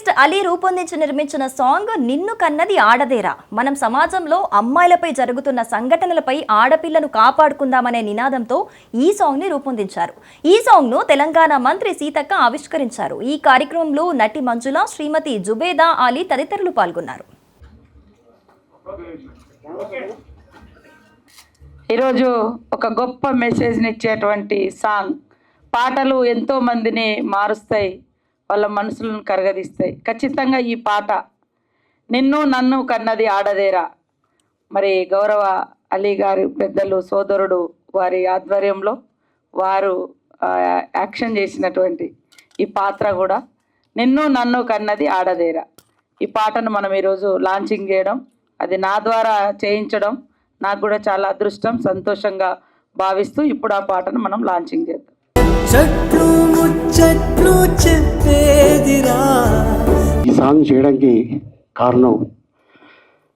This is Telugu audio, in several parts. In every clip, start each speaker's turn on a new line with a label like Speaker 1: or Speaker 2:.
Speaker 1: ఆర్టిస్ట్ అలీ రూపొందించి నిర్మించిన సాంగ్ నిన్ను కన్నది ఆడదేరా. మనం సమాజంలో అమ్మాయిలపై జరుగుతున్న సంఘటనలపై ఆడపిల్లను కాపాడుకుందామనే నినాదంతో ఈ సాంగ్ ని రూపొందించారు. ఈ సాంగ్ ను తెలంగాణ మంత్రి సీతక్క ఆవిష్కరించారు. ఈ కార్యక్రమంలో నటి మంజుల, శ్రీమతి జుబేదా అలీ తదితరులు పాల్గొన్నారు.
Speaker 2: ఈరోజు ఒక గొప్ప మెసేజ్ని ఇచ్చేటువంటి సాంగ్. పాటలు ఎంతో మందిని మారుస్తాయి, వాళ్ళ మనసులను కరగదీస్తాయి. ఖచ్చితంగా ఈ పాట నిన్ను నన్ను కన్నది ఆడదేరా, మరి గౌరవ అలీ గారి పెద్దలు సోదరుడు వారి ఆధ్వర్యంలో వారు యాక్షన్ చేసినటువంటి ఈ పాత్ర కూడా నిన్ను నన్ను కన్నది ఆడదేరా. ఈ పాటను మనం ఈరోజు లాంచింగ్ చేయడం, అది నా ద్వారా చేయించడం నాకు కూడా చాలా అదృష్టం, సంతోషంగా భావిస్తూ ఇప్పుడు ఆ పాటను మనం లాంచింగ్ చేద్దాం.
Speaker 3: ఈ సాంగ్ చేయడానికి కారణం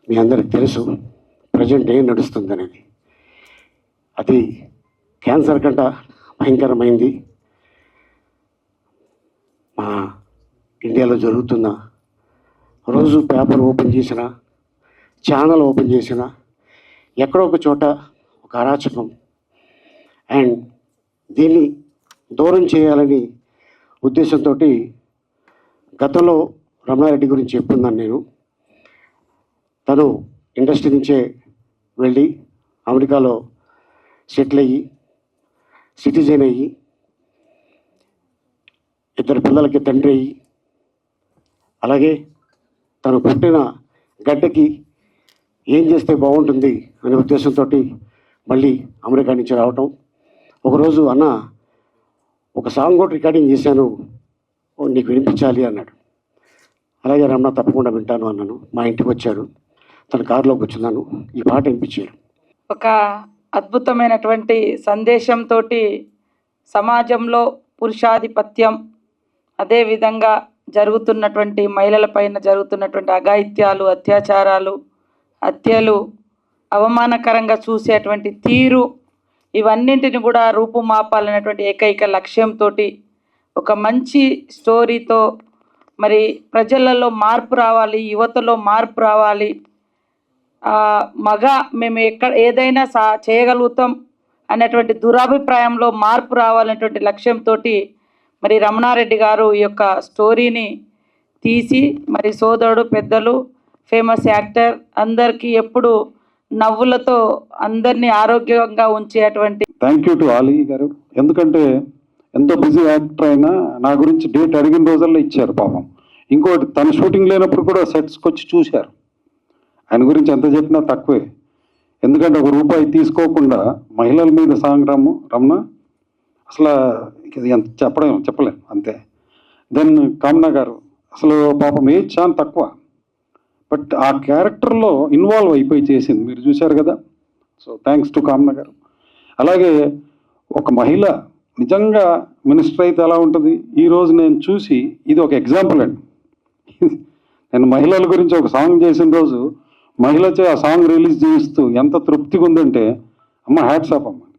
Speaker 3: మీ అందరికి తెలుసు, ప్రజెంట్ ఏం నడుస్తుంది అనేది. అది క్యాన్సర్ కంట భయంకరమైంది. మా ఇండియాలో జరుగుతున్న రోజు పేపర్ ఓపెన్ చేసిన, ఛానల్ ఓపెన్ చేసిన, ఎక్కడో ఒక చోట ఒక అరాచకం. అండ్ దీన్ని దూరం చేయాలని ఉద్దేశంతో గతంలో రమణారెడ్డి గురించి చెప్పున్నాను నేను. తను ఇండస్ట్రీ నుంచే వెళ్ళి అమెరికాలో సెటిల్ అయ్యి సిటిజన్ అయ్యి 2 పిల్లలకి తండ్రి అయ్యి, అలాగే తను పుట్టిన గడ్డకి ఏం చేస్తే బాగుంటుంది అనే ఉద్దేశంతో మళ్ళీ అమెరికా నుంచి రావటం. ఒకరోజు అన్న ఒక సాంగ్ కూడా రికార్డింగ్ చేశాను, నీకు వినిపించాలి అన్నాడు. అలాగే రమణ తప్పకుండా వింటాను అన్నాను. మా ఇంటికి వచ్చాడు, తన కారులోకి వచ్చినాను, ఈ పాట వినిపించాడు.
Speaker 2: ఒక అద్భుతమైనటువంటి సందేశంతో సమాజంలో పురుషాధిపత్యం, అదేవిధంగా జరుగుతున్నటువంటి మహిళలపైన జరుగుతున్నటువంటి అఘాయిత్యాలు, అత్యాచారాలు, హత్యలు, అవమానకరంగా చూసేటువంటి తీరు, ఇవన్నింటిని కూడా రూపుమాపాలనేటువంటి ఏకైక లక్ష్యంతో ఒక మంచి స్టోరీతో మరి ప్రజలలో మార్పు రావాలి, యువతలో మార్పు రావాలి, మేము ఏదైనా చేయగలుగుతాం అనేటువంటి దురాభిప్రాయంలో మార్పు రావాలనేటువంటి లక్ష్యంతో మరి రమణారెడ్డి గారు ఈ యొక్క స్టోరీని తీసి, మరి సోదరుడు పెద్దలు ఫేమస్ యాక్టర్ అందరికీ ఎప్పుడు నవ్వులతో అందరినీ ఆరోగ్యంగా ఉంచేటువంటి.
Speaker 4: థ్యాంక్ యూ టు అలీ గారు. ఎందుకంటే ఎంతో బిజీ యాక్టర్ అయినా నా గురించి డేట్ అడిగిన రోజుల్లో ఇచ్చారు పాపం. ఇంకోటి, తన షూటింగ్ లేనప్పుడు కూడా సెట్స్కి వచ్చి చూశారు. ఆయన గురించి ఎంత చెప్పినా తక్కువే. ఎందుకంటే ₹1 తీసుకోకుండా మహిళల మీద సాంగ్ రమణ అసలు ఎంత చెప్పలేము అంతే. దెన్ కామనా గారు అసలు పాపం ఏజ్ చాలా తక్కువ, బట్ ఆ క్యారెక్టర్లో ఇన్వాల్వ్ అయిపోయి చేసింది, మీరు చూశారు కదా. సో థ్యాంక్స్ టు కామనా గారు. అలాగే ఒక మహిళ నిజంగా మినిస్టర్ అయితే ఎలా ఉంటుంది, ఈరోజు నేను చూసి ఇది ఒక ఎగ్జాంపుల్ అండి. నేను మహిళల గురించి ఒక సాంగ్ చేసిన రోజు మహిళచే ఆ సాంగ్ రిలీజ్ చేయిస్తూ ఎంత తృప్తిగా ఉందంటే, అమ్మ హ్యాట్స్ ఆఫ్ అమ్మ.